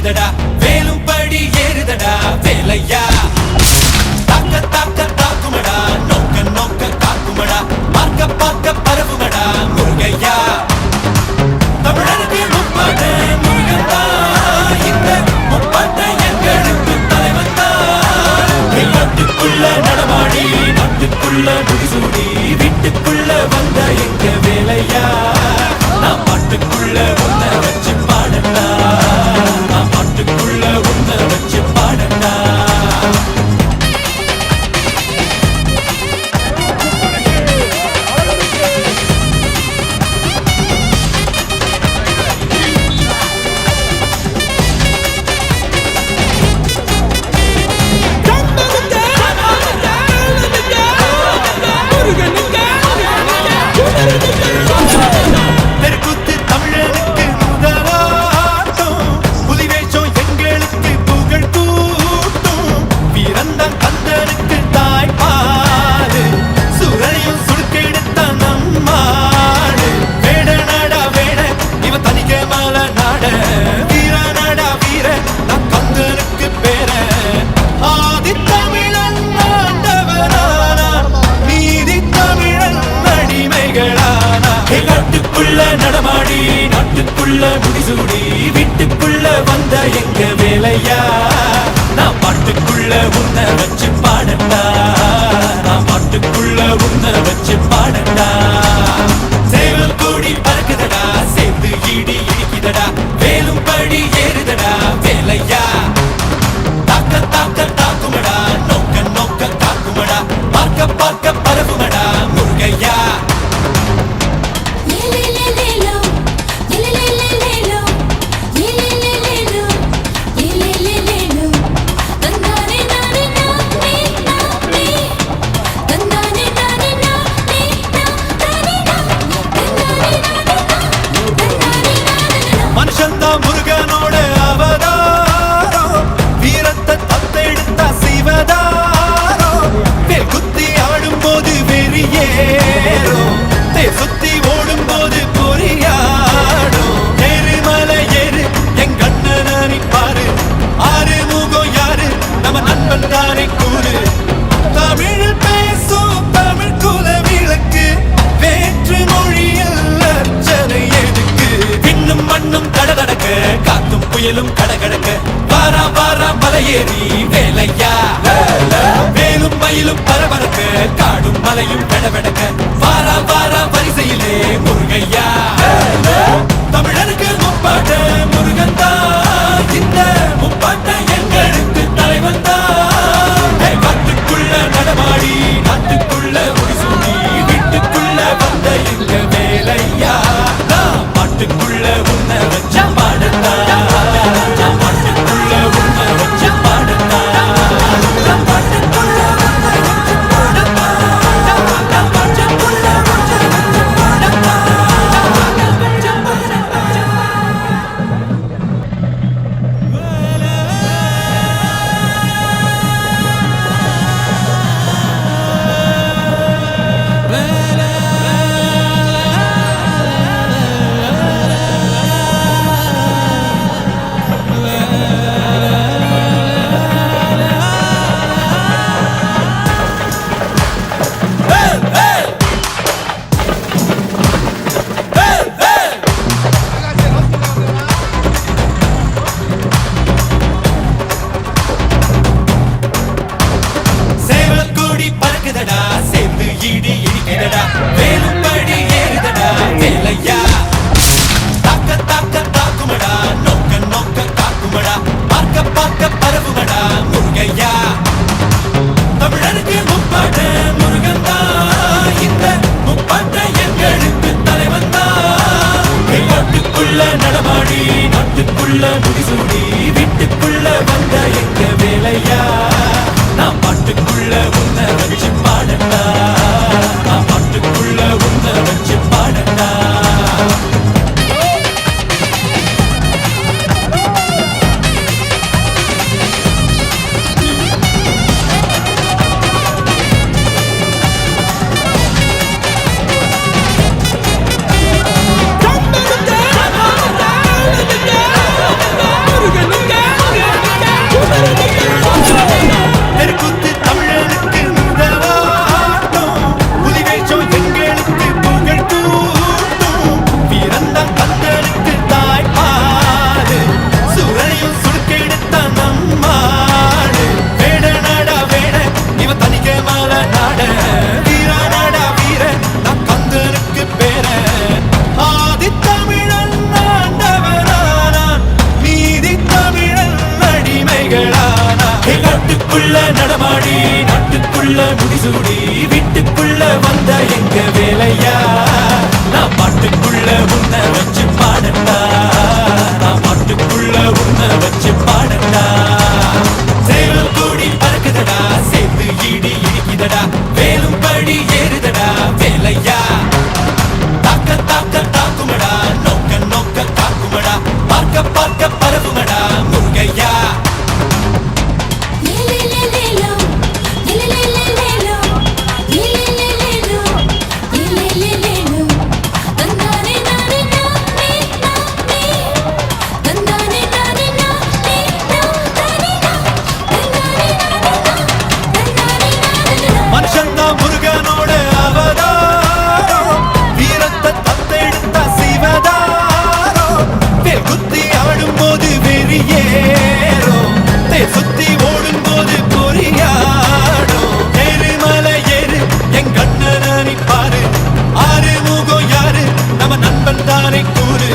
இடிக்குதடா வேலும் படி ஏறுதடா வேலையா தாக்க தாக்க தாக்குமடா நோக்க நோக்க காக்குமடா பார்க்க பார்க்க பரவுமடா முருகையா தமிழனுக்கு முப்பாட்ட முருகந்தா இந்த முப்பாட்ட எங்களுக்கு தலைவன் தான் நாட்டுக்குள்ள நடமாடி நாட்டுக்குள்ள முடிசூடி வீட்டுக்குள்ள வந்த எங்க வேலையா நான் பாட்டுக்குள்ள உன்னை வச்சு பாடட்டா நான் பாட்டுக்குள்ள உன்னை வச்சு பாடட்டா நடமாடி நாட்டுக்குள்ள முடிசூடி வீட்டுக்குள்ள வந்த எங்க வேலையா நான் பாட்டுக்குள்ள உன்னை வச்சு பாடட்டா நான் பாட்டுக்குள்ள உன்னை வச்சு பாடட்டா சேவல் கூடி பறக்குதடா சேர்ந்து இடி இடிக்குதடா வேலும் படி ஏறுதடா வேலையா தாக்க தாக்க தாக்குமடா நோக்க நோக்க காக்குமடா பார்க்க பார்க்க பரவுமடா முருகையா முருகனோட அவதாரம் வீரத்தை தத்தெடுத்தா சிவதாரம் வேல் குத்தி ஆடும் போது வெறியேறும் தேர் சுத்தி ஓடும் போது பொறியாடும் எருமலை ஏறு எங்க அண்ணனை பாரு ஆறு முகம் யாரு நம்ம நண்பன் தானே கூறு தமிழில் பேசும் தமிழ் குல விளக்கு வேற்று மொழியில் அர்ச்சனை எதுக்கு விண்ணும் மண்ணும் கடகடக்க காத்தும் புயலும் கடகடக்க வாரா வாரா மலையேறி வேலையா வேலும் மயிலும் பரபரக்க காடும் மலையும் கடவெடக்க வாரா வாரா வரிசையிலே முருகையா தமிழனுக்கு முப்பாட்ட முருகந்தா இந்த முப்பாட்ட எங்களுக்கு தலைவன் தான் நாட்டுக்குள்ள நடமாடி நாட்டுக்குள்ள முடிசூடி வீட்டுக்குள்ள வந்த எங்க வேலையா நான் பாட்டுக்குள்ள உன்னை வச்ச பாடட்டா நான் பாட்டுக்குள்ள உன்னை வச்ச பாடட்டா நான் பாட்டுக்குள்ள உன்னை வச்ச பாடட்டா நான் பாட்டுக்குள்ள உன்னை வச்ச பாடட்டா சேர்ந்து இடி இடிக்குதடா வேலும் படி ஏறுதடா வேலையா தாக்க தாக்க தாக்குமடா நோக்க நோக்க காக்குமடா பார்க்க பார்க்க பரவுமடா முருகையா தமிழனுக்கு முப்பாட்ட முருகந்தா இந்த முப்பாட்ட எங்களுக்கு தலைவன் தான் நாட்டுக்குள்ள நடமாடி நாட்டுக்குள்ள முடிசூடி வீட்டுக்குள்ள வந்த எங்க வேலையா நான் பாட்டுக்குள்ள உன்னை வச்சு பாடட்டா நான் பாட்டுக்குள்ள உன்னை வச்சு பாடட்டா முருகனுங்க காட்டுக்குள்ள நடமாடி நாட்டுக்குள்ள முடிசூடி வீட்டுக்குள்ள வந்த எங்க வேலையா நான் பாட்டுக்குள்ள உன்னை வச்சு பாடட்டா நான் பாட்டுக்குள்ள உன்னை வச்சு பாடட்டா சேவல் கூடி பறக்குதடா சேர்த்து இடி இடிக்குதடா வேலும் படி ஏறுதடா வேலையா தாக்க தாக்க தாக்குமடா நோக்க நோக்க காக்குமடா பார்க்க பார்க்க பரவுமடா முருகையா மனுஷன்தா முருகனோட அவதாரம் வீரத்தை தத்தெடுத்தா சிவதாரம் வேல் குத்தி ஆடும் போது வெறியேறும் தேர் சுத்தி ஓடும் போது பொறியாடும் எருமலை ஏறு என் கண்ணனி பாரு ஆறு முகம் யாரு நம்ம நண்பன் தானே கூறு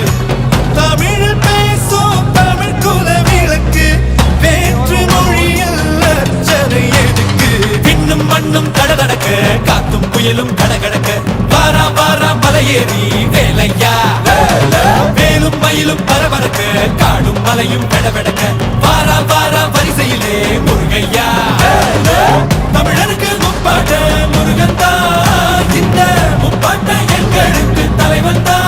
தமிழ் பேசும் தமிழ் குல விளக்கு வேற்று மொழியில் அர்ச்சனை எதுக்கு பின்னும் மண்ணும் கடகடக்க காத்தும் புயலும் கடகடக்க வாரா வாரா மலையேறி வேலையா வேலும் மயிலும் பரபரக்க காடும் மலையும் கடவடக்க வாரா வாரா வரிசையிலே முருகையா தமிழருக்கு முப்பாட்ட முருகன் தான் இந்த முப்பாட்ட எங்களுக்கு தலைவன் தான்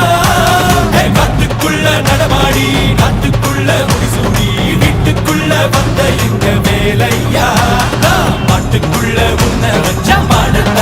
காட்டுக்குள்ள நடமாடி நாட்டுக்குள்ள முடிசூடி வீட்டுக்குள்ள வந்த எங்க வேலையா நான் பாட்டுக்குள்ள உன்னை வச்ச பாடத்தான்